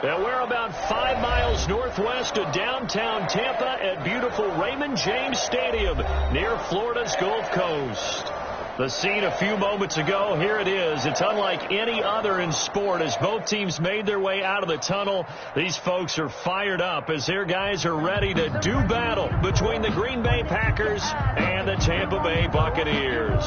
And we're about 5 miles northwest of downtown Tampa at beautiful Raymond James Stadium near Florida's Gulf Coast. The scene a few moments ago, here it is. It's unlike any other in sport as both teams made their way out of the tunnel. These folks are fired up as their guys are ready to do battle between the Green Bay Packers and the Tampa Bay Buccaneers.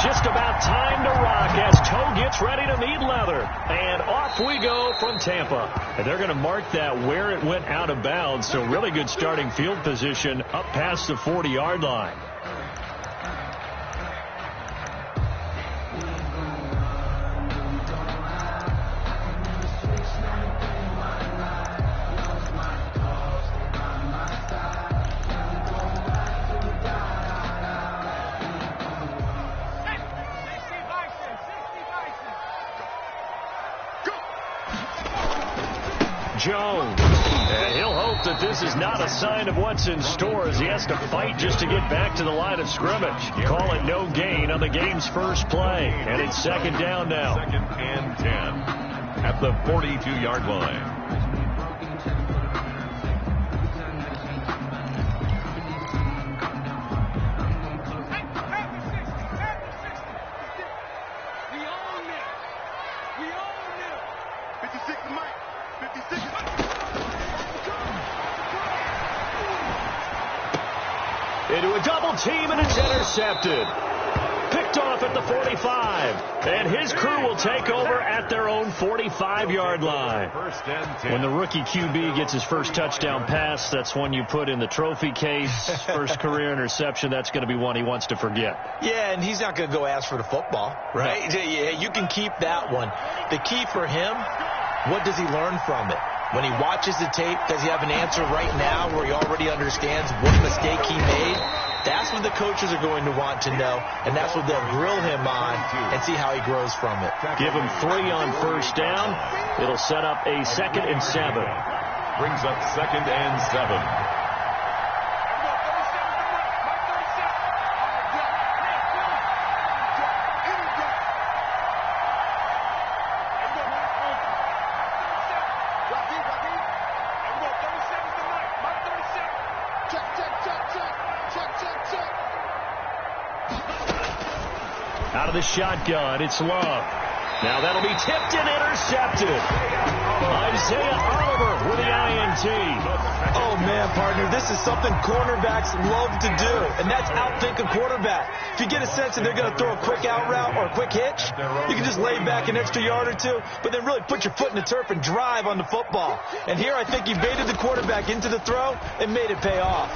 Just about time to rock as toe gets ready to meet leather. And off we go from Tampa. And they're going to mark that where it went out of bounds. So really good starting field position up past the 40-yard line. Jones. And he'll hope that this is not a sign of what's in store as he has to fight just to get back to the line of scrimmage. Call it no gain on the game's first play. And it's second down now. 2nd and 10 at the 42-yard line. Into a double team, and it's intercepted. Picked off at the 45. And his crew will take over at their own 45-yard line. 1st and 10. When the rookie QB gets his first touchdown pass, that's one you put in the trophy case. First career interception, that's going to be one he wants to forget. Yeah, and he's not going to go ask for the football, right? No. Yeah, you can keep that one. The key for him, what does he learn from it? When he watches the tape, does he have an answer right now where he already understands what mistake he made? That's what the coaches are going to want to know, and that's what they'll grill him on and see how he grows from it. Give him 3 on first down. It'll set up a 2nd and 7. Brings up 2nd and 7. Out of the shotgun, it's Love. Now that'll be tipped and intercepted. Isaiah Oliver with the INT. Oh, man, partner, this is something cornerbacks love to do, and that's outthink a quarterback. If you get a sense that they're going to throw a quick out route or a quick hitch, you can just lay back an extra yard or two, but then really put your foot in the turf and drive on the football. And here I think he baited the quarterback into the throw and made it pay off.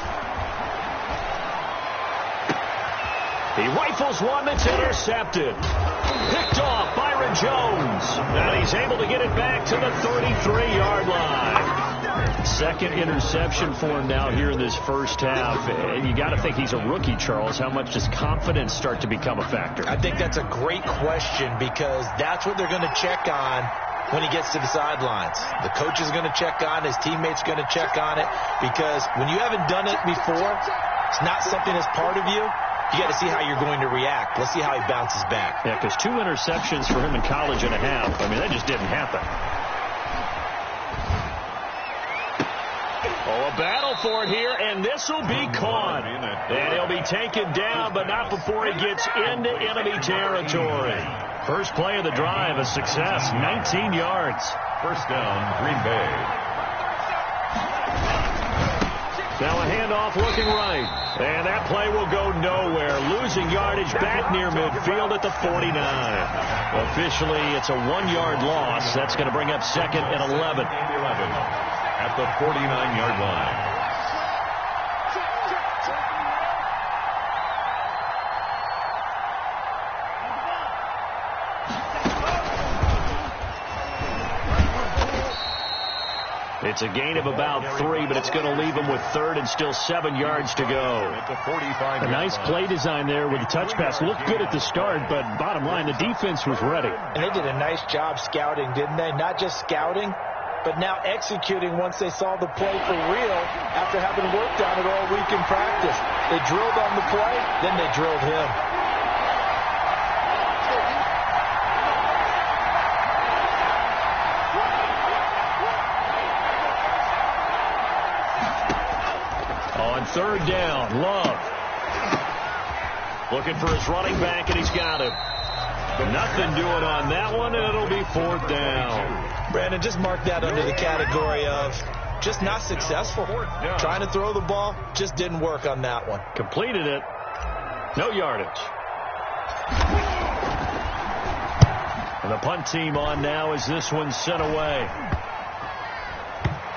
He rifles one that's intercepted. Picked off Byron Jones. And he's able to get it back to the 33-yard line. Second interception for him now here in this first half. And you got to think he's a rookie, Charles. How much does confidence start to become a factor? I think that's a great question because that's what they're going to check on when he gets to the sidelines. The coach is going to check on, his teammates going to check on it, because when you haven't done it before, it's not something that's part of you. You got to see how you're going to react. Let's see how he bounces back. Yeah, because 2 interceptions for him in college and a half. I mean, that just didn't happen. Oh, a battle for it here, and this will be caught. And he'll be taken down, but not before he gets into enemy territory. First play of the drive, a success, 19 yards. First down, Green Bay. Now a handoff looking right. And that play will go nowhere. Losing yardage back near midfield at the 49. Officially, it's a 1-yard loss. That's going to bring up 2nd and 11. At the 49-yard line. It's a gain of about 3, but it's going to leave them with third and still 7 yards to go. A nice play design there with the touch pass. Looked good at the start, but bottom line, the defense was ready. And they did a nice job scouting, didn't they? Not just scouting, but now executing once they saw the play for real after having worked on it all week in practice. They drilled on the play, then they drilled him. On third down, Love. Looking for his running back, and he's got him. Nothing doing on that one, and it'll be fourth down. Brandon, just mark that under the category of just not successful. Trying to throw the ball, just didn't work on that one. Completed it. No yardage. And the punt team on now as this one's sent away.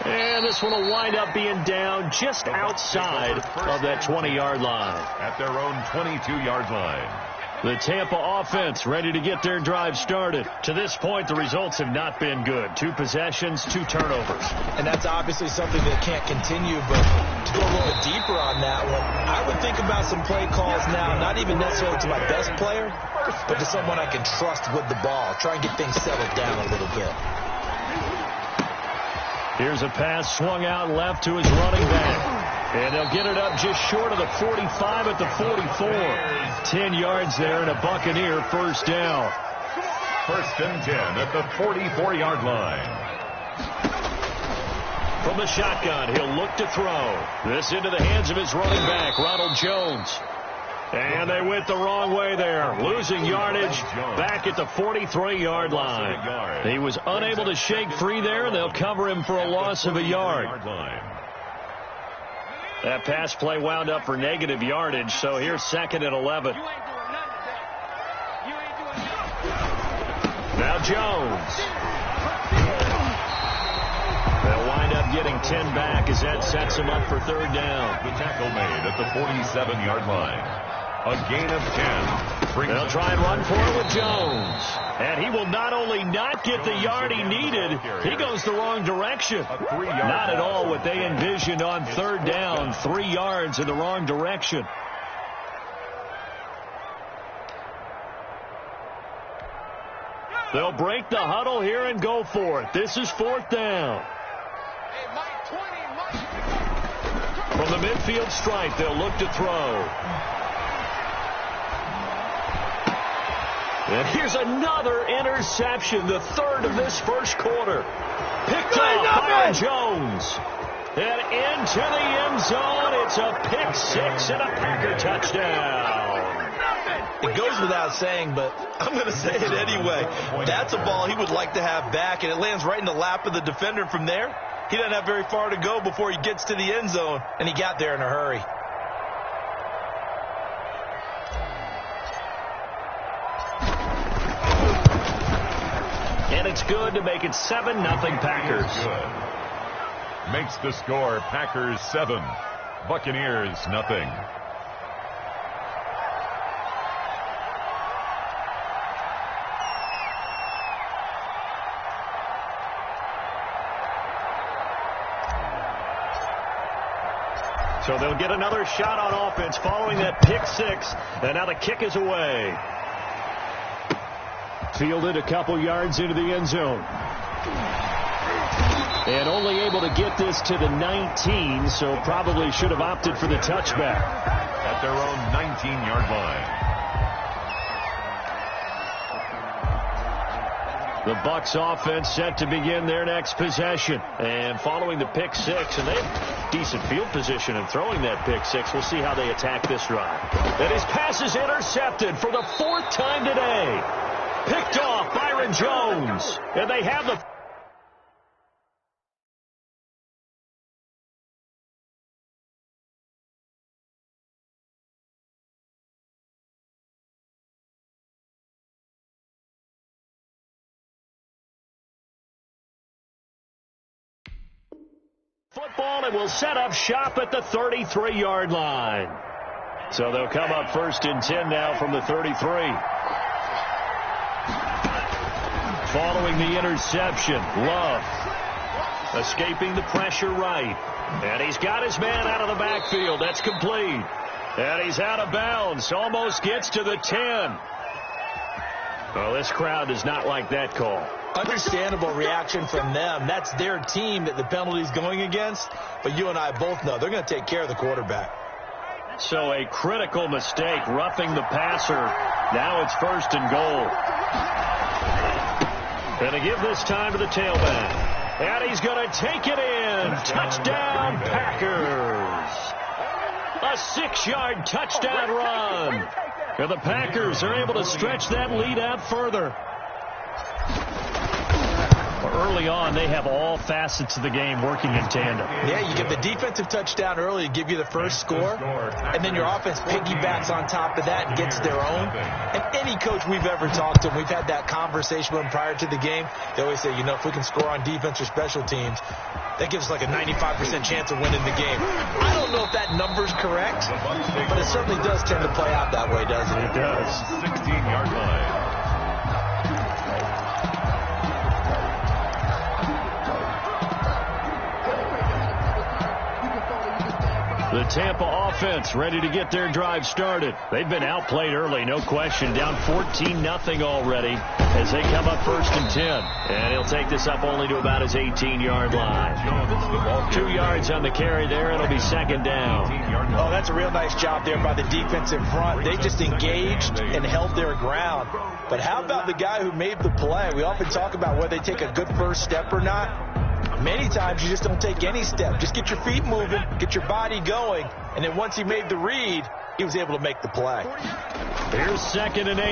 And this one will wind up being down just outside of that 20-yard line. At their own 22-yard line. The Tampa offense ready to get their drive started. To this point, the results have not been good. 2 possessions, 2 turnovers. And that's obviously something that can't continue, but to go a little bit deeper on that one, I would think about some play calls now, not even necessarily to my best player, but to someone I can trust with the ball. Try and get things settled down a little bit. Here's a pass swung out left to his running back. And they'll get it up just short of the 45 at the 44. 10 yards there and a Buccaneer first down. First and 10 at the 44-yard line. From the shotgun, he'll look to throw. This into the hands of his running back, Ronald Jones. And they went the wrong way there, losing yardage back at the 43-yard line. He was unable to shake free there, and they'll cover him for a loss of a yard. That pass play wound up for negative yardage, so here's second and 11. Now Jones. They'll wind up getting 10 back as that sets him up for third down. The tackle made at the 47-yard line. A gain of 10. They'll try and run for it with Jones. And he will not only not get the yard he needed, he goes the wrong direction. Not at all what they envisioned on third down. 3 yards in the wrong direction. They'll break the huddle here and go for it. This is fourth down. From the midfield stripe, they'll look to throw. And here's another interception, the third of this first quarter. Picked off by Jones. And into the end zone, it's a pick 6 and a Packer touchdown. It goes without saying, but I'm going to say it anyway. That's a ball he would like to have back, and it lands right in the lap of the defender from there. He doesn't have very far to go before he gets to the end zone, and he got there in a hurry. And it's good to make it 7-0 Packers. Good. Makes the score Packers 7, Buccaneers nothing. So they'll get another shot on offense following that pick 6. And now the kick is away. Fielded a couple yards into the end zone. And only able to get this to the 19, so probably should have opted for the touchback. At their own 19-yard line. The Bucs offense set to begin their next possession. And following the pick 6, and they have decent field position in throwing that pick 6. We'll see how they attack this drive. And his pass is intercepted for the 4th time today. Picked off Byron Jones. And they have the... football, and will set up shop at the 33-yard line. So they'll come up 1st and 10 now from the 33. Following the interception, Love. Escaping the pressure right. And he's got his man out of the backfield. That's complete. And he's out of bounds. Almost gets to the 10. Well, this crowd does not like that call. Understandable reaction from them. That's their team that the penalty's going against. But you and I both know they're going to take care of the quarterback. So a critical mistake, roughing the passer. Now it's 1st and goal. Going to give this time to the tailback. And he's going to take it in. Touchdown, Packers. A 6-yard touchdown run. And the Packers are able to stretch that lead out further. Early on, they have all facets of the game working in tandem. Yeah, you get the defensive touchdown early to give you the first score, and then your offense piggybacks on top of that and gets their own. And any coach we've ever talked to, we've had that conversation with them prior to the game, they always say, you know, if we can score on defense or special teams, that gives us like a 95% chance of winning the game. I don't know if that number's correct, but it certainly does tend to play out that way, doesn't it? It does. 16-yard line. The Tampa offense ready to get their drive started. They've been outplayed early, no question. Down 14-0 already as they come up 1st and 10. And he'll take this up only to about his 18-yard line. 2 yards on the carry there. It'll be 2nd down. Oh, that's a real nice job there by the defensive front. They just engaged and held their ground. But how about the guy who made the play? We often talk about whether they take a good first step or not. Many times you just don't take any step. Just get your feet moving, get your body going, and then once he made the read, he was able to make the play. Here's 2nd and 8.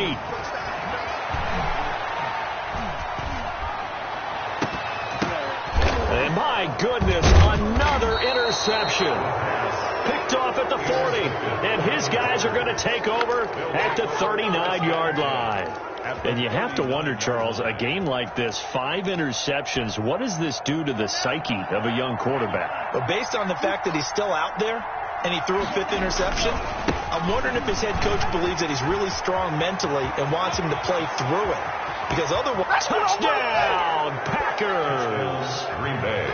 And my goodness, another interception. Picked off at the 40, and his guys are going to take over at the 39-yard line. And you have to wonder, Charles, a game like this, 5 interceptions, what does this do to the psyche of a young quarterback? But based on the fact that he's still out there and he threw a 5th interception, I'm wondering if his head coach believes that he's really strong mentally and wants him to play through it. Because otherwise... Touchdown, Packers!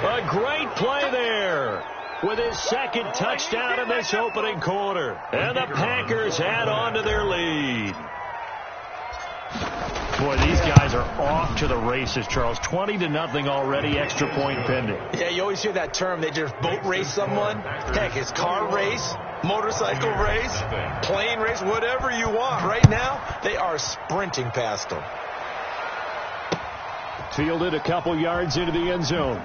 A great play there with his 2nd touchdown in this opening quarter. And the Packers add on to their lead. Boy, these guys are off to the races, Charles. 20-0 already, extra point pending. Yeah, you always hear that term. They just boat race someone. Heck, it's car race, motorcycle race, plane race, whatever you want. Right now, they are sprinting past them. Fielded a couple yards into the end zone.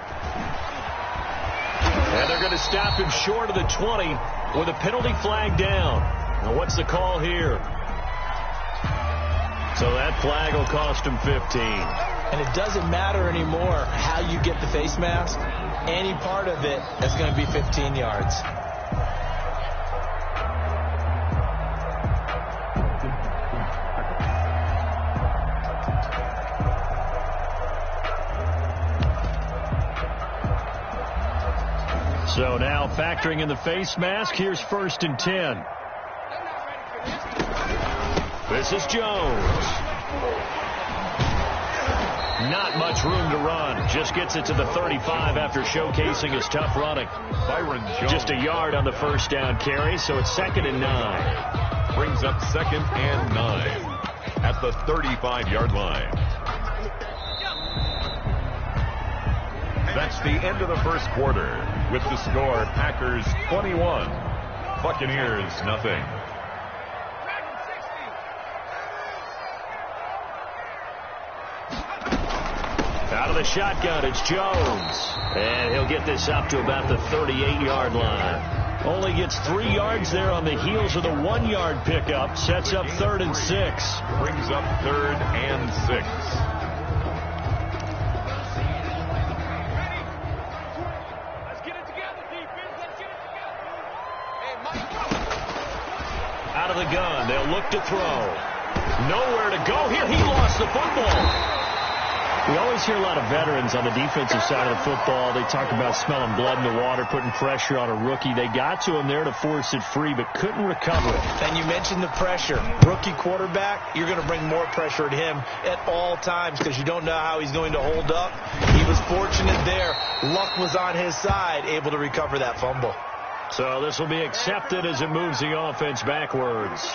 And they're going to stop him short of the 20 with a penalty flag down. Now, what's the call here? So that flag will cost him 15. And it doesn't matter anymore how you get the face mask. Any part of it is going to be 15 yards. So now factoring in the face mask, here's 1st and 10. This is Jones. Not much room to run. Just gets it to the 35 after showcasing his tough running. Byron Jones. Just a yard on the 1st down carry, so it's 2nd and 9. Brings up 2nd and 9 at the 35-yard line. That's the end of the first quarter. With the score, Packers 21, Buccaneers nothing. Out of the shotgun, it's Jones. And he'll get this up to about the 38-yard line. Only gets 3 yards there on the heels of the 1-yard pickup. Sets up 3rd and 6. Brings up 3rd and 6. Out of the gun, they'll look to throw. Nowhere to go here. He lost the football. We always hear a lot of veterans on the defensive side of the football. They talk about smelling blood in the water, putting pressure on a rookie. They got to him there to force it free, but couldn't recover it. And you mentioned the pressure. Rookie quarterback, you're going to bring more pressure at him at all times because you don't know how he's going to hold up. He was fortunate there. Luck was on his side, able to recover that fumble. So this will be accepted as it moves the offense backwards.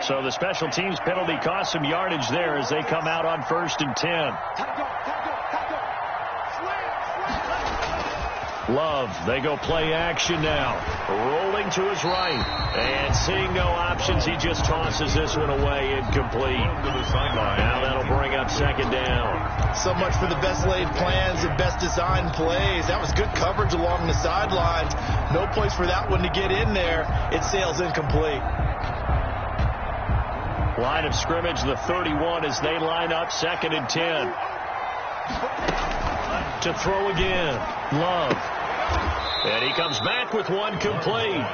So the special teams penalty cost some yardage there as they come out on 1st and 10. Love, they go play action now. Rolling to his right. And seeing no options, he just tosses this one away, incomplete. Now that'll bring up 2nd down. So much for the best laid plans and best designed plays. That was good coverage along the sidelines. No place for that one to get in there. It sails incomplete. Line of scrimmage, the 31 as they line up 2nd and 10. To throw again. Love. And he comes back with one complete.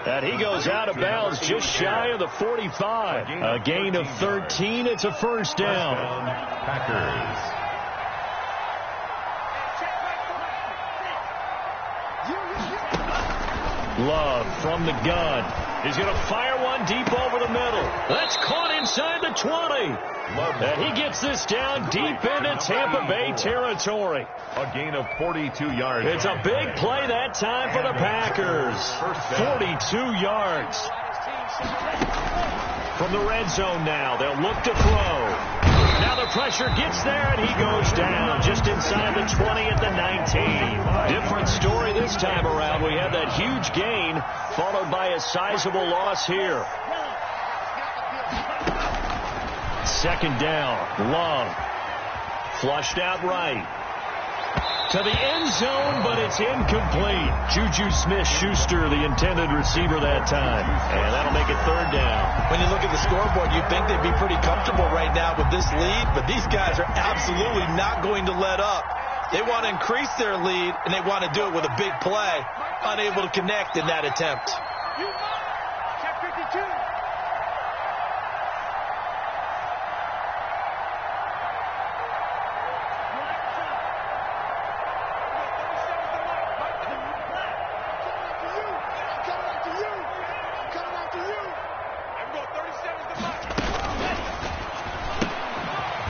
And he goes out of bounds just shy of the 45. A gain of 13. It's a 1st down. Packers. Love from the gun. He's going to fire one deep over the middle. That's caught inside the 20. And he gets this down deep into Tampa Bay territory. A gain of 42 yards. It's a big play that time for the Packers. 42 yards. From the red zone now, they'll look to throw. Now the pressure gets there, and he goes down just inside the 20 at the 19. Different story this time around. We had that huge gain, followed by a sizable loss here. 2nd down. Love. Flushed out right. To the end zone, but it's incomplete. Juju Smith-Schuster, the intended receiver that time. And that'll make it 3rd down. When you look at the scoreboard, you'd think they'd be pretty comfortable right now with this lead, but these guys are absolutely not going to let up. They want to increase their lead, and they want to do it with a big play. Unable to connect in that attempt.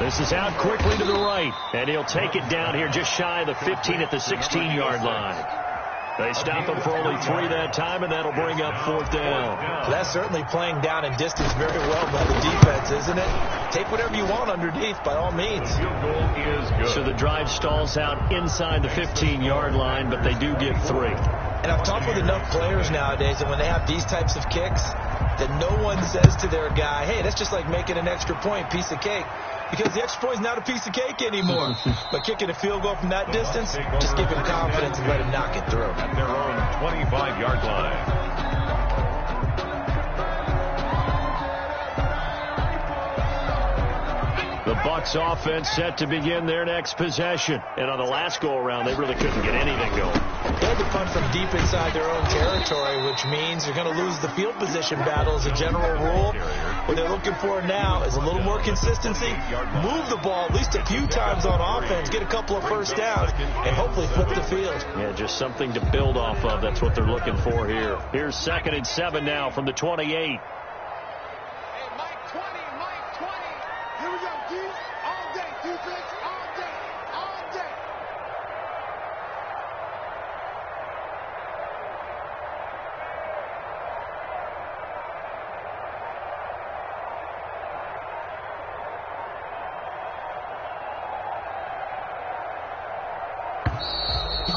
This is out quickly to the right, and he'll take it down here just shy of the 15 at the 16-yard line. They stop him for only 3 that time, and that'll bring up 4th down. Well, that's certainly playing down in distance very well by the defense, isn't it? Take whatever you want underneath, by all means. So the drive stalls out inside the 15-yard line, but they do get 3. And I've talked with enough players nowadays, and when they have these types of kicks, that no one says to their guy, hey, that's just like making an extra point, piece of cake. Because the extra point is not a piece of cake anymore. But kicking a field goal from that distance, just give him confidence and let him knock it through. At their own 25-yard line. The Bucs offense set to begin their next possession. And on the last go-around, they really couldn't get anything going. They had to punt from deep inside their own territory, which means they're going to lose the field position battle as a general rule. What they're looking for now is a little more consistency, move the ball at least a few times on offense, get a couple of 1st downs, and hopefully flip the field. Yeah, just something to build off of. That's what they're looking for here. Here's 2nd and 7 now from the 28.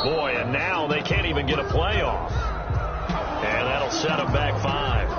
Boy, and now they can't even get a play off. And that'll set them back 5.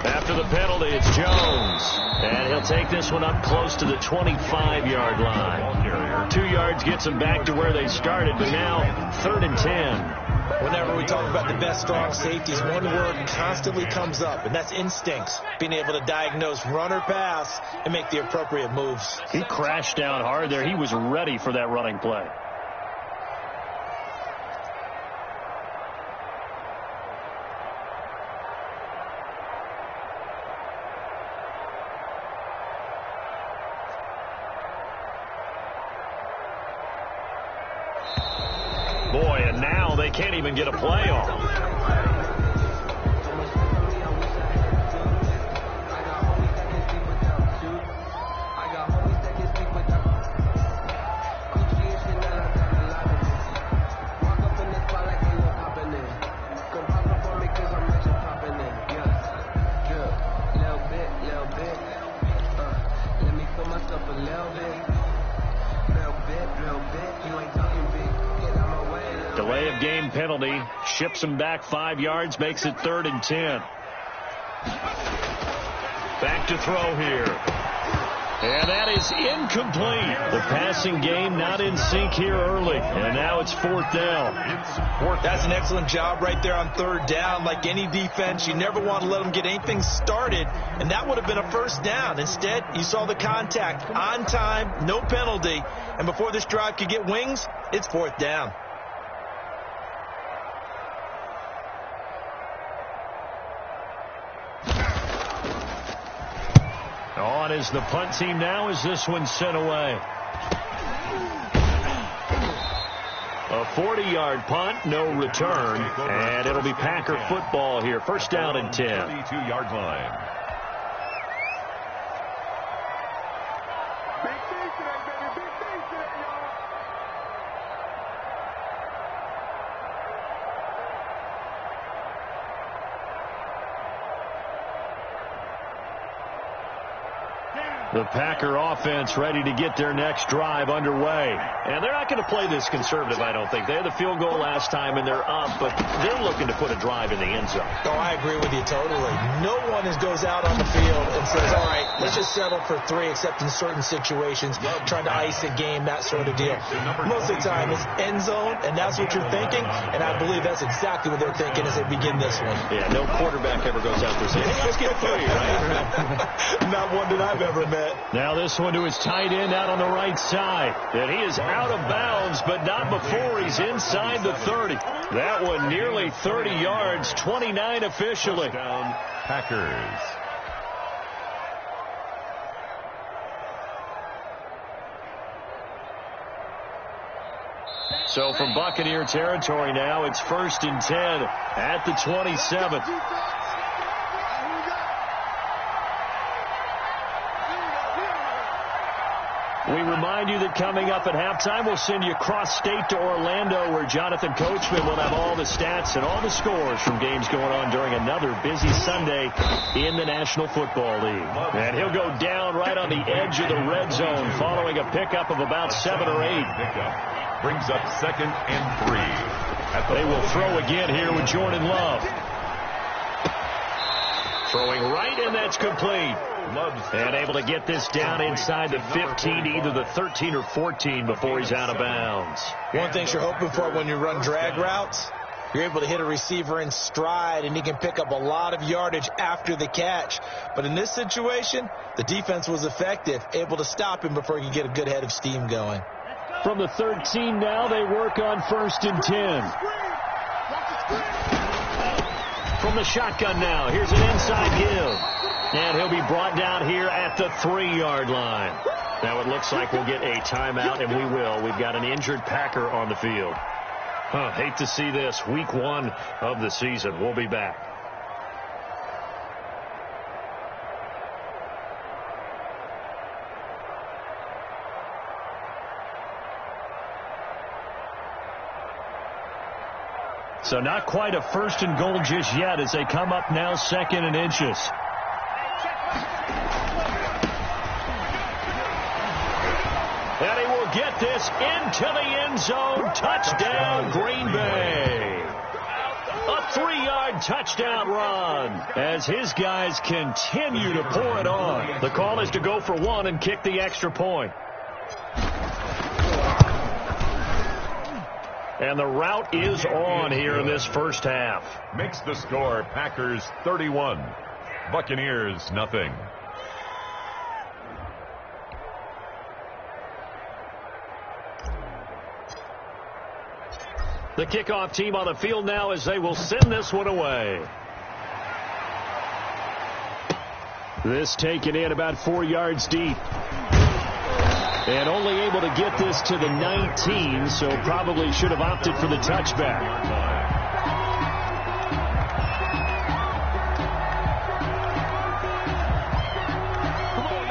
After the penalty, it's Jones. And he'll take this one up close to the 25-yard line. 2 yards gets them back to where they started, but now 3rd and 10. Whenever we talk about the best strong safeties, one word constantly comes up, and that's instincts. Being able to diagnose run or pass and make the appropriate moves. He crashed down hard there. He was ready for that running play. Boy, and now they can't even get a play off. Delay of game penalty, ships him back 5 yards, makes it 3rd and 10. Back to throw here. And that is incomplete. The passing game not in sync here early. And now it's 4th down. That's an excellent job right there on 3rd down. Like any defense, you never want to let them get anything started. And that would have been a 1st down. Instead, you saw the contact on time, no penalty. And before this drive could get wings, it's 4th down. On is the punt team now as this one's sent away. A 40-yard punt, no return, and it'll be Packer football here. 1st down and 10. 32-yard line. The Packer offense ready to get their next drive underway. And they're not going to play this conservative, I don't think. They had the field goal last time, and they're up, but they're looking to put a drive in the end zone. Oh, I agree with you totally. No one goes out on the field and says, all right, let's just settle for 3, except in certain situations, trying to ice a game, that sort of deal. Most of the time, it's end zone, and that's what you're thinking, and I believe that's exactly what they're thinking as they begin this one. Yeah, no quarterback ever goes out there saying, hey, let's get 3, right? Not one that I've ever met. Now this one to his tight end out on the right side. And he is out of bounds, but not before he's inside the 30. That one nearly 30 yards, 29 officially. Touchdown, Packers. So from Buccaneer territory now, it's 1st and 10 at the 27. We remind you that coming up at halftime, we'll send you cross-state to Orlando, where Jonathan Coachman will have all the stats and all the scores from games going on during another busy Sunday in the National Football League. And he'll go down right on the edge of the red zone following a pickup of about 7 or 8. Pickup brings up 2nd and 3. They will throw again here with Jordan Love. Throwing right, and that's complete. And able to get this down inside the 15, either the 13 or 14 before he's out of bounds. One thing you're hoping for when you run drag routes, you're able to hit a receiver in stride, and he can pick up a lot of yardage after the catch. But in this situation, the defense was effective, able to stop him before he could get a good head of steam going. From the 13 now, they work on 1st and 10. From the shotgun now, here's an inside give. And he'll be brought down here at the 3-yard line. Now it looks like we'll get a timeout, and we will. We've got an injured Packer on the field. Hate to see this. Week 1 of the season. We'll be back. So not quite a 1st and goal just yet as they come up now 2nd and inches. And he will get this into the end zone. Touchdown, Green Bay. A 3-yard touchdown run as his guys continue to pour it on. The call is to go for 1 and kick the extra point. And the route is on here in this first half. Makes the score Packers 31, Buccaneers nothing. The kickoff team on the field now as they will send this one away. This taken in about 4 yards deep. And only able to get this to the 19, so probably should have opted for the touchback.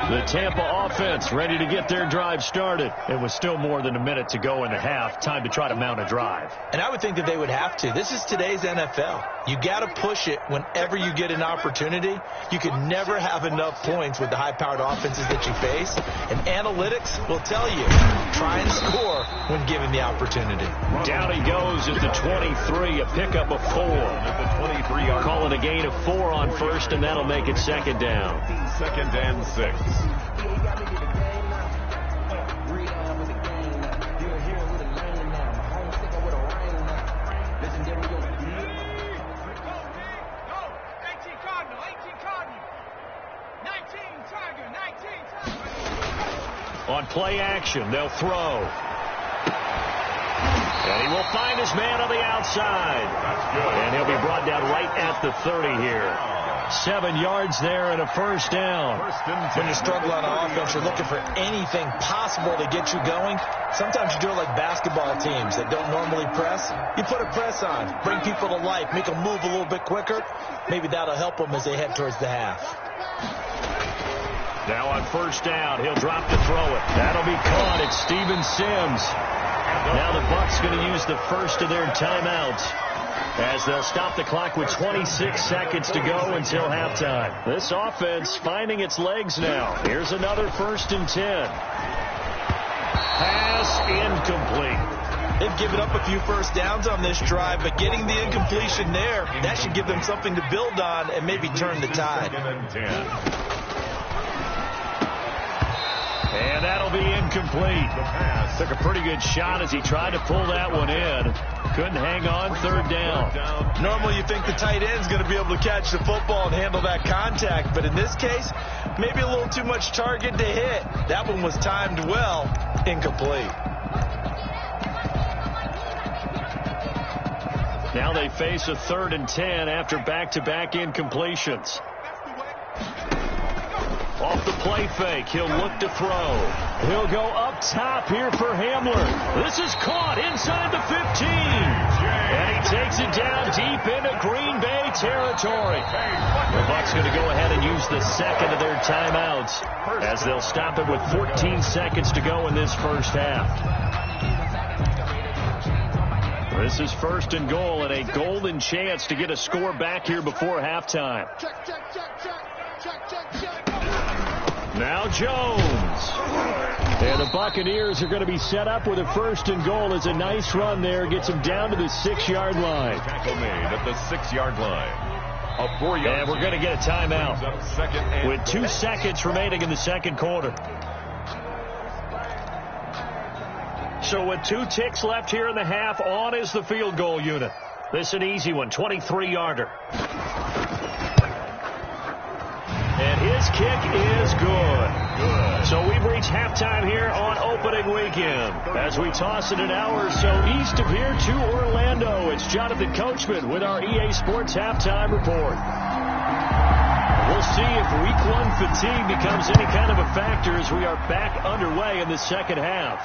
The Tampa offense ready to get their drive started. It was still more than a minute to go in the half. Time to try to mount a drive. And I would think that they would have to. This is today's NFL. You got to push it whenever you get an opportunity. You can never have enough points with the high-powered offenses that you face. And analytics will tell you, try and score when given the opportunity. Down he goes at the 23, a pickup of 4. Calling a gain of 4 on first, and that'll make it second down. 2nd and 6. On play action, they'll throw. And he will find his man on the outside. That's good. And he'll be brought down right at the 30 here. 7 yards there and a first down. When you struggle on offense, you're looking for anything possible to get you going. Sometimes you do it like basketball teams that don't normally press. You put a press on, bring people to life, make them move a little bit quicker. Maybe that'll help them as they head towards the half. Now on first down, he'll drop to throw it. That'll be caught. It's Steven Sims. Now the Bucs going to use the first of their timeouts as they'll stop the clock with 26 seconds to go until halftime. This offense finding its legs now. Here's another 1st and 10. Pass incomplete. They've given up a few first downs on this drive, but getting the incompletion there, that should give them something to build on and maybe turn the tide. 2nd and 10. And that'll be incomplete. Took a pretty good shot as he tried to pull that one in. Couldn't hang on. 3rd down. Normally you think the tight end's going to be able to catch the football and handle that contact, but in this case, maybe a little too much target to hit. That one was timed well. Incomplete. Now they face a 3rd and 10 after back-to-back incompletions. Off the play fake, he'll look to throw. He'll go up top here for Hamler. This is caught inside the 15. And he takes it down deep into Green Bay territory. The Bucs going to go ahead and use the second of their timeouts as they'll stop it with 14 seconds to go in this first half. This is 1st and goal and a golden chance to get a score back here before halftime. Now Jones. And the Buccaneers are going to be set up with a 1st and goal. It's a nice run there. Gets him down to the 6-yard line. Tackle made at the 6-yard line. A 4-yard. And we're going to get a timeout with 2 4. seconds remaining in the second quarter. So with 2 ticks left here in the half, on is the field goal unit. This is an easy one, 23-yarder. And his kick is good. So we've reached halftime here on opening weekend. As we toss it an hour or so east of here to Orlando, it's Jonathan Coachman with our EA Sports Halftime Report. We'll see if week 1 fatigue becomes any kind of a factor as we are back underway in the second half.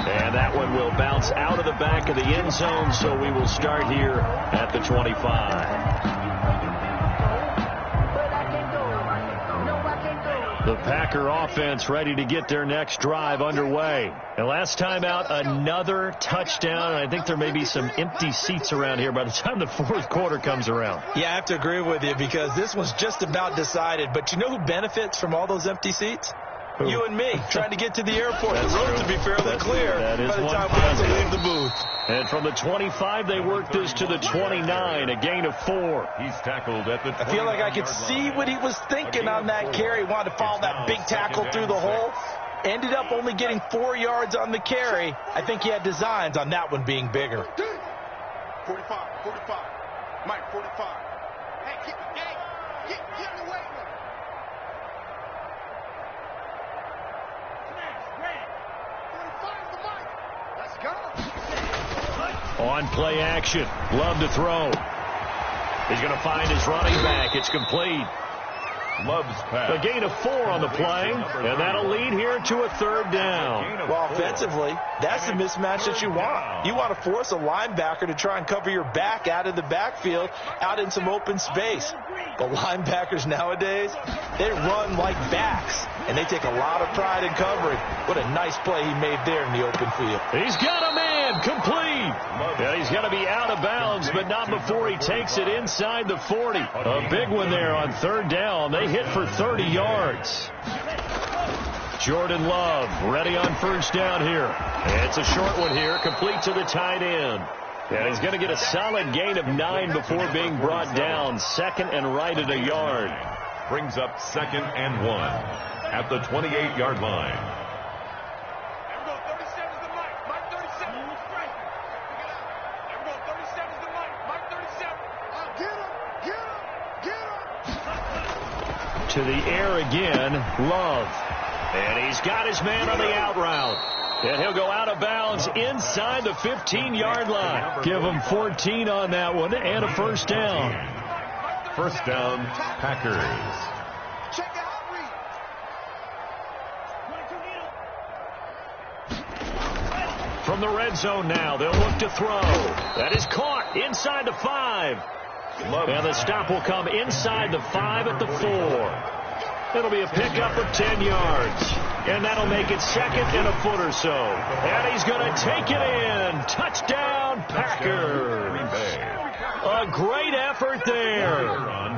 And that one will bounce out of the back of the end zone, so we will start here at the 25. The Packer offense ready to get their next drive underway. And last time out, another touchdown. I think there may be some empty seats around here by the time the 4th quarter comes around. Yeah, I have to agree with you because this one's just about decided. But you know who benefits from all those empty seats? Who? You and me, trying to get to the airport. That's the road true. to be fairly That's clear That is by the one time we have to positive. leave the booth. And from the 25, they work this to the 29, a gain of 4. He's tackled at the 29-yard line. I feel like I could see what he was thinking on that carry. He wanted to follow that big tackle through the hole. Ended up only getting 4 yards on the carry. I think he had designs on that one being bigger. 45. Mike, 45. Hey, get in the way. Let's go. On play action. Love to throw. He's going to find his running back. It's complete. Love's pass. A gain of 4 on the play, and that'll lead here to a 3rd down. Well, offensively, that's the mismatch that you want. You want to force a linebacker to try and cover your back out of the backfield, out in some open space. But linebackers nowadays, they run like backs, and they take a lot of pride in covering. What a nice play he made there in the open field. He's got a man, complete. And he's going to be out of bounds, but not before he takes it inside the 40. A big one there on 3rd down. They hit for 30 yards. Jordan Love ready on 1st down here. It's a short one here, complete to the tight end. And he's going to get a solid gain of 9 before being brought down. 2nd and right at a yard. Brings up 2nd and 1 at the 28-yard line. To the air again, Love. And he's got his man on the out route. And he'll go out of bounds inside the 15-yard line. Give him 14 on that one and a 1st down. 1st down, Packers. Check out read. From the red zone now, they'll look to throw. That is caught inside the 5. And the stop will come inside the 5 at the 4. It'll be a pickup of 10 yards. And that'll make it 2nd and a foot or so. And he's going to take it in. Touchdown, Packers. A great effort there.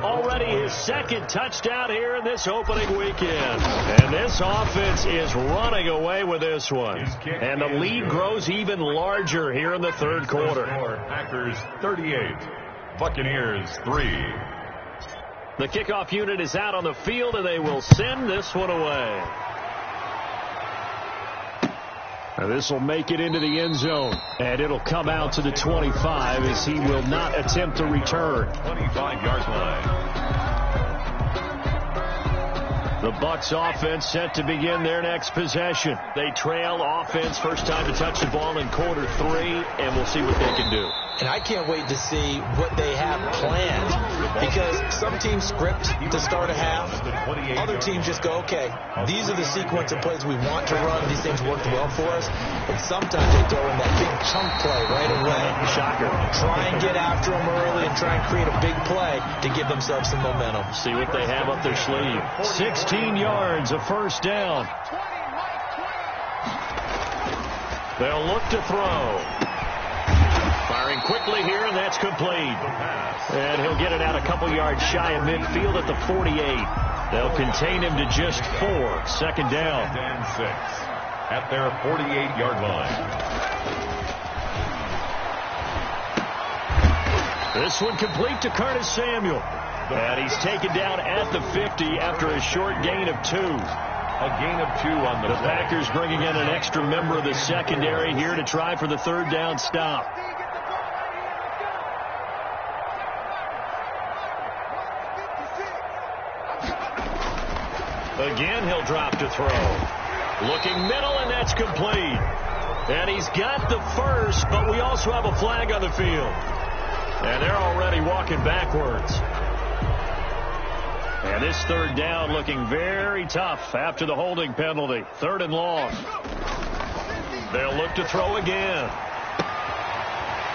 Already his 2nd touchdown here in this opening weekend. And this offense is running away with this one. And the lead grows even larger here in the 3rd quarter. Packers 38. Buccaneers 3. The kickoff unit is out on the field, and they will send this one away. Now this will make it into the end zone, and it'll come out to the 25 as he will not attempt to return. 25-yard line. The Bucs offense set to begin their next possession. They trail offense, first time to touch the ball in quarter 3, and we'll see what they can do. And I can't wait to see what they have planned, because some teams script to start a half. Other teams just go, okay, these are the sequence of plays we want to run. These things worked well for us. And sometimes they throw in that big chunk play right away. Shocker. Try and get after them early and try and create a big play to give themselves some momentum. See what they have up their sleeve. 16 yards, a 1st down. They'll look to throw. Firing quickly here, and that's complete. And he'll get it out a couple yards shy of midfield at the 48. They'll contain him to just 4. 2nd down. And 6 at their 48-yard line. This one complete to Curtis Samuel. And he's taken down at the 50 after a short gain of 2. A gain of 2 on the play. Packers bringing in an extra member of the secondary here to try for the 3rd down stop. Again, he'll drop to throw. Looking middle, and that's complete. And he's got the 1st, but we also have a flag on the field. And they're already walking backwards. And this 3rd down looking very tough after the holding penalty. 3rd and long. They'll look to throw again.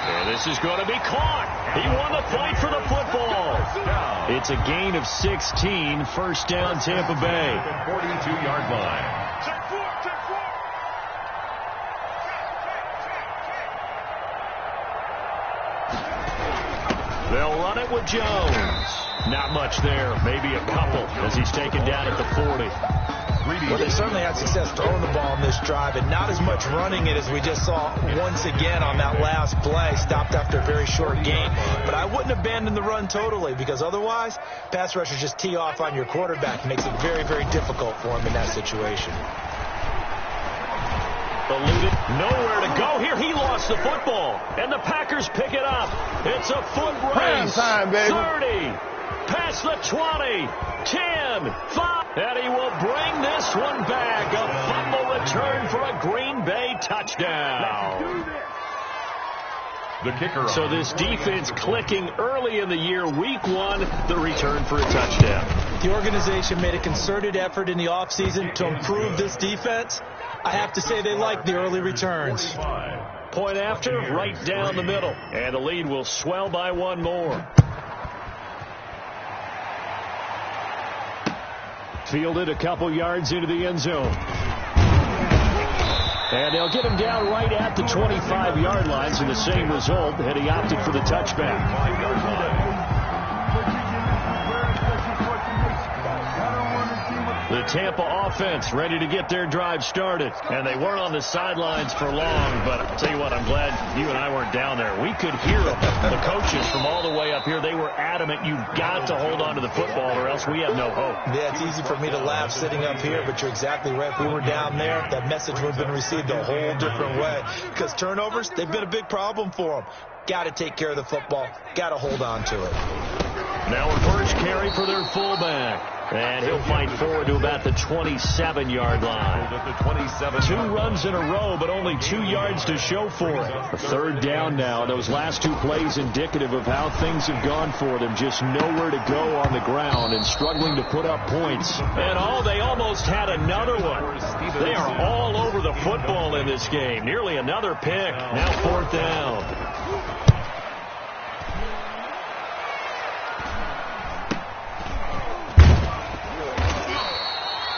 And this is going to be caught. He won the fight for the football. It's a gain of 16. 1st down, Tampa Bay. 42-yard line. They'll run it with Jones. Not much there. Maybe a couple as he's taken down at the 40. Well, they certainly had success throwing the ball on this drive, and not as much running it as we just saw once again on that last play. Stopped after a very short gain. But I wouldn't abandon the run totally, because otherwise, pass rushers just tee off on your quarterback. It makes it very, very difficult for him in that situation. Eluded. Nowhere to go here. He lost the football. And the Packers pick it up. It's a foot race. Time, baby. 30. Past the 20. 10. 5. And he will bring this one back. A fumble return for a Green Bay touchdown. The kicker. So this defense clicking early in the year, week 1, the return for a touchdown. The organization made a concerted effort in the offseason to improve this defense. I have to say they like the early returns. Point after, right down the middle. And the lead will swell by one more. Fielded a couple yards into the end zone. And they'll get him down right at the 25-yard line, so the same result, and he opted for the touchback. The Tampa offense ready to get their drive started. And they weren't on the sidelines for long, but I'll tell you what, I'm glad you and I weren't down there. We could hear them. The coaches from all the way up here, they were adamant, you've got to hold on to the football or else we have no hope. Yeah, it's easy for me to laugh sitting up here, but you're exactly right. If we were down there, that message would have been received a whole different way. Because turnovers, they've been a big problem for them. Got to take care of the football. Got to hold on to it. Now a first carry for their fullback. And he'll fight forward to about the 27-yard line. 2 runs in a row, but only 2 yards to show for it. A third down now. Those last 2 plays indicative of how things have gone for them. Just nowhere to go on the ground and struggling to put up points. And they almost had another one. They are all over the football in this game. Nearly another pick. Now 4th down.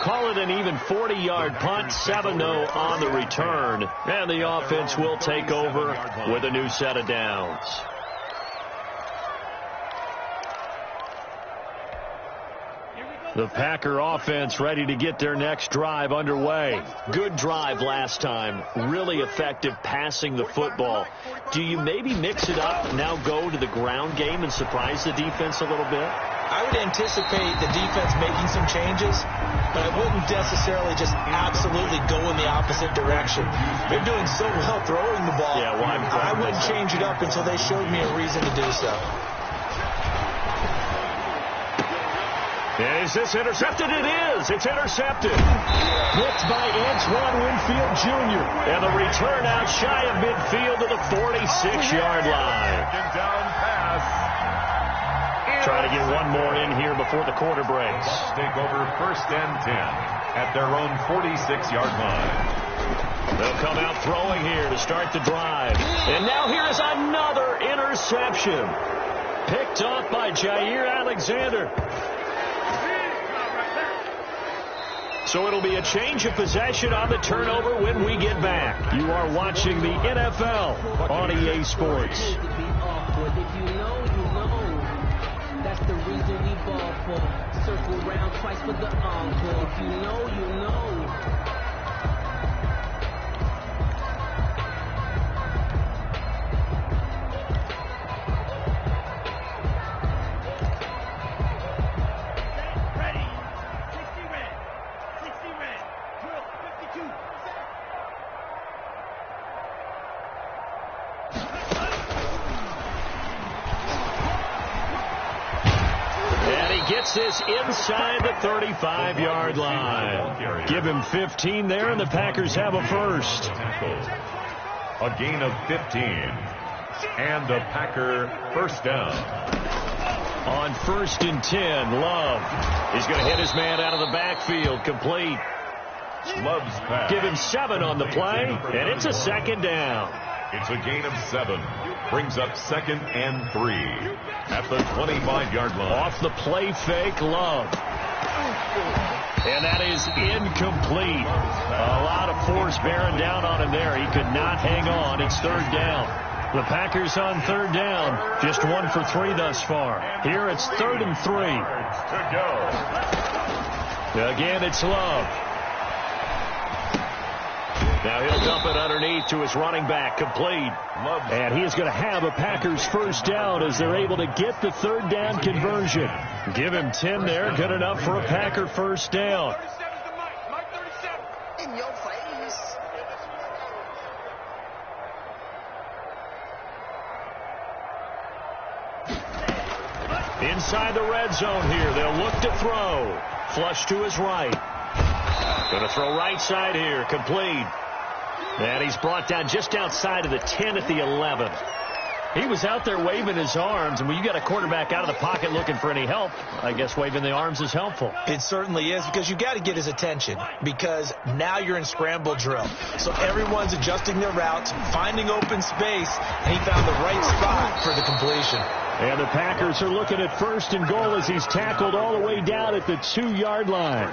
Call it an even 40-yard punt, 7-0 on the return. And the offense will take over with a new set of downs. The Packer offense ready to get their next drive underway. Good drive last time. Really effective passing the football. Do you maybe mix it up, now go to the ground game and surprise the defense a little bit? I would anticipate the defense making some changes, but I wouldn't necessarily just absolutely go in the opposite direction. They're doing so well throwing the ball. Yeah, why? I wouldn't change it up until they showed me a reason to do so. Is this intercepted? It is. It's intercepted. Picked by Antoine Winfield Jr. And the return out shy of midfield to the 46-yard line. Down pass. Try to get one more in here before the quarter breaks. Take over 1st and 10 at their own 46-yard line. They'll come out throwing here to start the drive. And now here's another interception. Picked off by Jair Alexander. So it'll be a change of possession on the turnover when we get back. You are watching the NFL on EA Sports. If you know, you know. That's the reason we ball for. Circle round twice for the encore. If you know, you know. Gets this inside the 35-yard line. Give him 15 there, and the Packers have a first. A gain of 15. And a Packer first down. On 1st and 10, Love. He's going to hit his man out of the backfield. Complete. Love's pass. Give him 7 on the play, and it's a 2nd down. It's a gain of 7. Brings up 2nd and 3 at the 25-yard line. Off the play fake, Love. And that is incomplete. A lot of force bearing down on him there. He could not hang on. It's 3rd down. The Packers on 3rd down. Just 1 for 3 thus far. Here it's 3rd and 3. To go. Again, it's Love. Now he'll dump it underneath to his running back, complete. And he is going to have a Packers first down as they're able to get the 3rd down conversion. Give him 10 there, good enough for a Packer first down. In your face. Inside the red zone here. They'll look to throw. Flush to his right. Going to throw right side here. Complete. And he's brought down just outside of the 10 at the 11. He was out there waving his arms, and when you got a quarterback out of the pocket looking for any help, I guess waving the arms is helpful. It certainly is, because you got to get his attention, because now you're in scramble drill. So everyone's adjusting their routes, finding open space, and he found the right spot for the completion. And the Packers are looking at 1st and goal as he's tackled all the way down at the 2-yard line.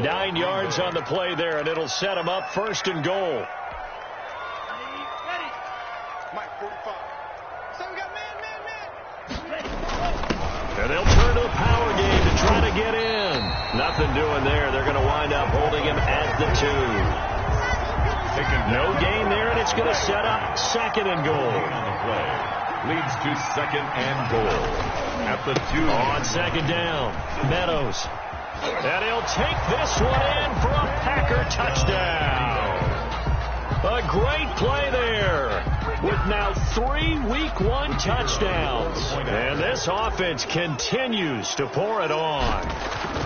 9 yards on the play there, and it'll set him up 1st and goal. And they'll turn to the power game to try to get in. Nothing doing there. They're going to wind up holding him at the 2. No gain there, and it's going to set up 2nd and goal. Leads to 2nd and goal at the 2. On 2nd down, Meadows. And he'll take this one in for a Packer touchdown. A great play there with now 3 Week 1 touchdowns. And this offense continues to pour it on.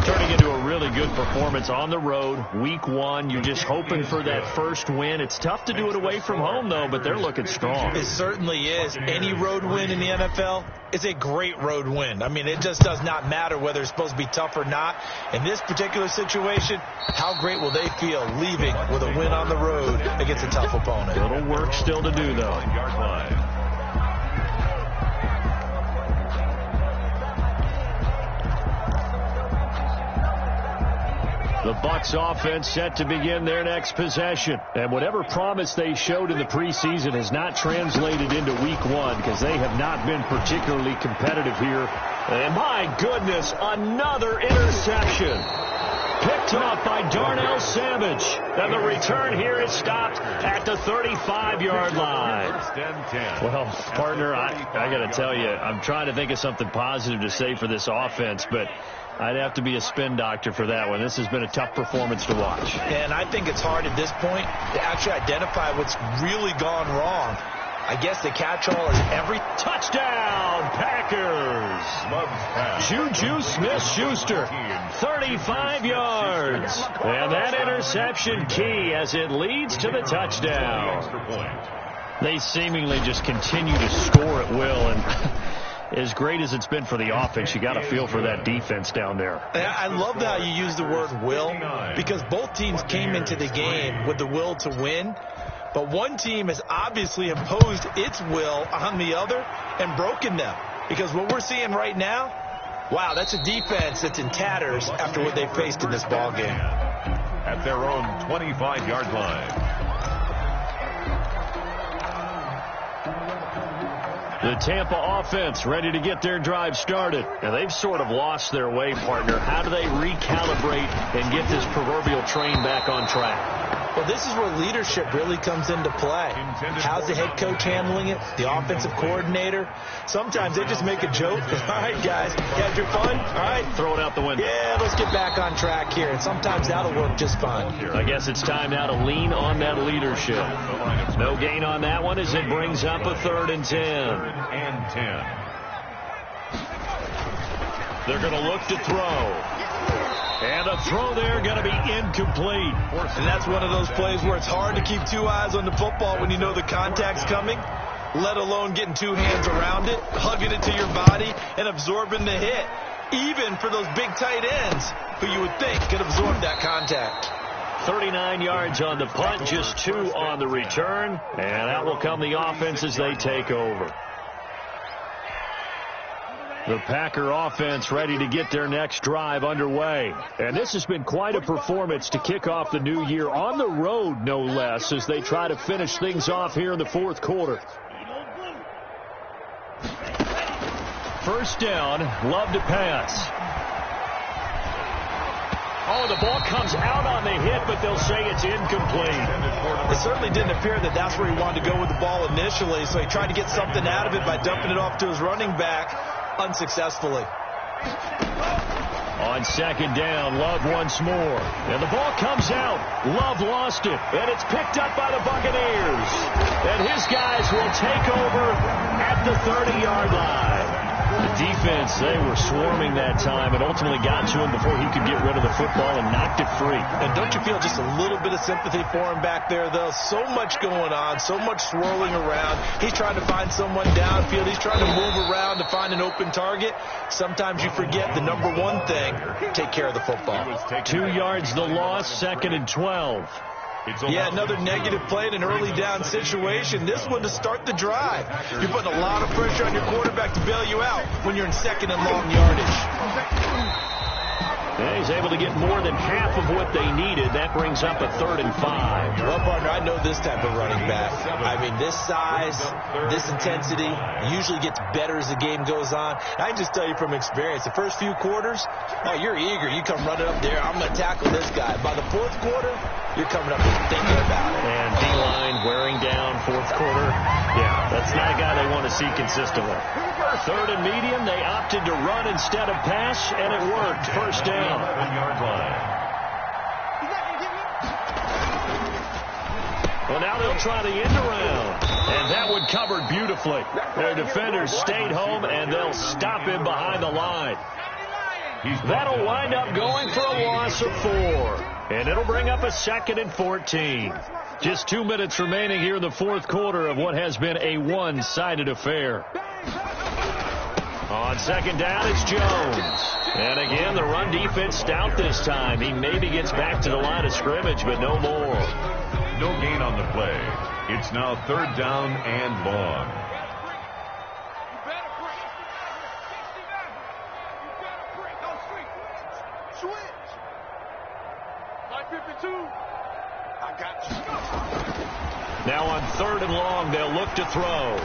Turning into a really good performance on the road. Week 1, you're just hoping for that first win. It's tough to do it away from home, though, but they're looking strong. It certainly is. Any road win in the NFL is a great road win. I mean, it just does not matter whether it's supposed to be tough or not. In this particular situation, how great will they feel leaving with a win on the road against a tough opponent? Little work still to do, though. The Bucs offense set to begin their next possession. And whatever promise they showed in the preseason has not translated into Week 1 because they have not been particularly competitive here. And my goodness, another interception. Picked off by Darnell Savage. And the return here is stopped at the 35-yard line. Well, partner, I got to tell you, I'm trying to think of something positive to say for this offense, but I'd have to be a spin doctor for that one. This has been a tough performance to watch. And I think it's hard at this point to actually identify what's really gone wrong. I guess the catch-all is every touchdown, Packers. Juju Smith-Schuster, 35 yards. And that interception key as it leads to the touchdown. They seemingly just continue to score at will, and as great as it's been for the offense, you got to feel for that defense down there. I love how you use the word will, because both teams came into the game with the will to win. But one team has obviously imposed its will on the other and broken them. Because what we're seeing right now, wow, that's a defense that's in tatters after what they faced in this ballgame. At their own 25-yard line. The Tampa offense ready to get their drive started. And they've sort of lost their way, partner. How do they recalibrate and get this proverbial train back on track? Well, this is where leadership really comes into play. How's the head coach handling it? The offensive coordinator? Sometimes they just make a joke. All right, guys, you had your fun? All right. Throw it out the window. Yeah, let's get back on track here. And sometimes that'll work just fine. I guess it's time now to lean on that leadership. No gain on that one as it brings up a 3rd and 10. They're going to look to throw. And a throw there going to be incomplete. And that's one of those plays where it's hard to keep 2 eyes on the football when you know the contact's coming, let alone getting 2 hands around it, hugging it to your body, and absorbing the hit. Even for those big tight ends who you would think could absorb that contact. 39 yards on the punt, just 2 on the return. And out will come the offense as they take over. The Packer offense ready to get their next drive underway. And this has been quite a performance to kick off the new year on the road, no less, as they try to finish things off here in the 4th quarter. First down, Love to pass. Oh, the ball comes out on the hit, but they'll say it's incomplete. It certainly didn't appear that that's where he wanted to go with the ball initially, so he tried to get something out of it by dumping it off to his running back. Unsuccessfully. On 2nd down, Love once more. And the ball comes out. Love lost it. And it's picked up by the Buccaneers. And his guys will take over at the 30-yard line. The defense, they were swarming that time and ultimately got to him before he could get rid of the football and knocked it free. And don't you feel just a little bit of sympathy for him back there, though? So much going on, so much swirling around. He's trying to find someone downfield. He's trying to move around to find an open target. Sometimes you forget the number one thing, take care of the football. 2 yards the loss, 2nd and 12. Yeah, another negative play in an early down situation. This one to start the drive. You're putting a lot of pressure on your quarterback to bail you out when you're in 2nd and long yardage. Yeah, he's able to get more than half of what they needed. That brings up a 3rd and 5. Well, partner, I know this type of running back. I mean, this size, this intensity usually gets better as the game goes on. I can just tell you from experience, the first few quarters, oh, you're eager. You come running up there, I'm going to tackle this guy. By the 4th quarter, you're coming up and thinking about it. And D-line wearing down 4th quarter. Yeah, that's not a guy they want to see consistently. 3rd and medium, they opted to run instead of pass, and it worked. First down. Well, now they'll try the end around, and that one covered beautifully. Their defenders stayed home, and they'll stop him behind the line. That'll wind up going for a loss of 4, and it'll bring up a 2nd and 14. Just 2 minutes remaining here in the 4th quarter of what has been a one-sided affair. On 2nd down, it's Jones. And again, the run defense stout this time. He maybe gets back to the line of scrimmage, but no more. No gain on the play. It's now 3rd down and long. Switch. 952. I got you. Now on 3rd and long, they'll look to throw.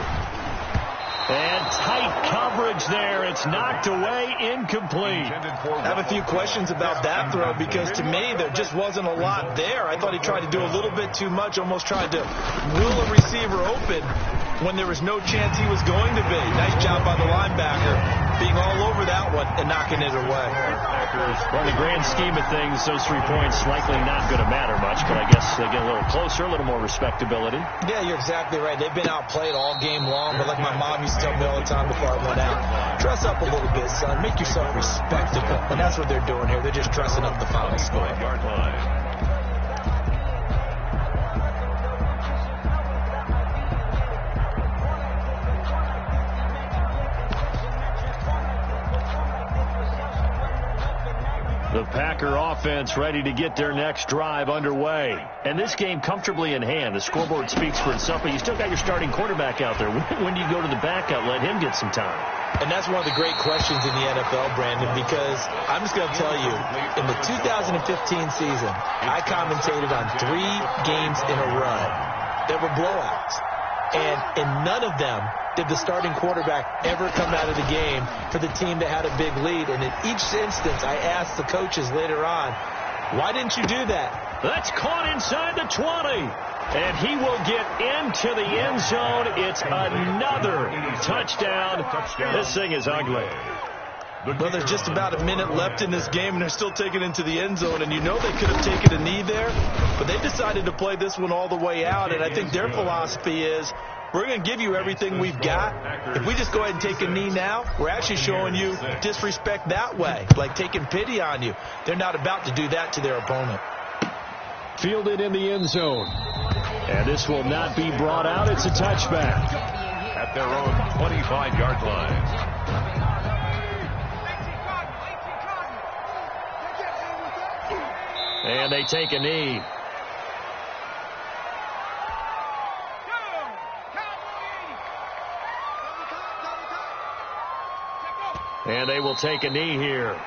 And tight coverage there. It's knocked away, incomplete. I have a few questions about that throw because to me there just wasn't a lot there. I thought he tried to do a little bit too much, almost tried to will a receiver open when there was no chance he was going to be. Nice job by the linebacker being all over that one and knocking it away. Well, in the grand scheme of things, those 3 points likely not going to matter much, but I guess they get a little closer, a little more respectability. Yeah, you're exactly right. They've been outplayed all game long, but like my mom used to tell me all the time before I went out, dress up a little bit, son. Make yourself respectable. And that's what they're doing here. They're just dressing up the final score. Yard line. The Packer offense ready to get their next drive underway. And this game comfortably in hand. The scoreboard speaks for itself, but you still got your starting quarterback out there. When do you go to the backup? Let him get some time. And that's one of the great questions in the NFL, Brandon, because I'm just going to tell you, in the 2015 season, I commentated on 3 games in a row that were blowouts. And in none of them did the starting quarterback ever come out of the game for the team that had a big lead. And in each instance, I asked the coaches later on, why didn't you do that? That's caught inside the 20. And he will get into the end zone. It's another touchdown. This thing is ugly. Well, there's just about a minute left in this game, and they're still taking it into the end zone. And you know they could have taken a knee there, but they decided to play this one all the way out. And I think their philosophy is, we're going to give you everything we've got. If we just go ahead and take a knee now, we're actually showing you disrespect that way, like taking pity on you. They're not about to do that to their opponent. Fielded in the end zone. And this will not be brought out. It's a touchback. At their own 25-yard line. And they take a knee. And they will take a knee here.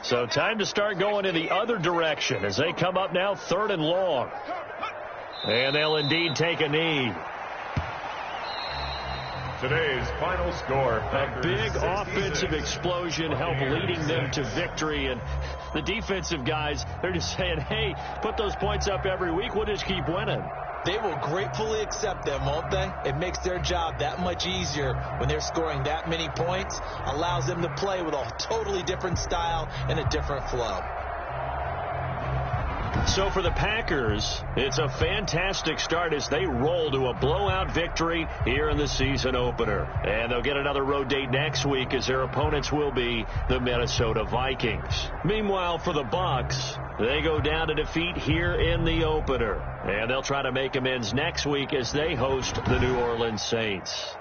So time to start going in the other direction as they come up now 3rd and long. And they'll indeed take a knee. Today's final score. A big offensive explosion helped leading them to victory. And the defensive guys, they're just saying, hey, put those points up every week. We'll just keep winning. They will gratefully accept them, won't they? It makes their job that much easier when they're scoring that many points, allows them to play with a totally different style and a different flow. So for the Packers, it's a fantastic start as they roll to a blowout victory here in the season opener. And they'll get another road date next week as their opponents will be the Minnesota Vikings. Meanwhile, for the Bucs, they go down to defeat here in the opener. And they'll try to make amends next week as they host the New Orleans Saints.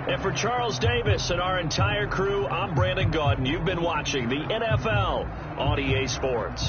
And for Charles Davis and our entire crew, I'm Brandon Gaudin. You've been watching the NFL on EA Sports.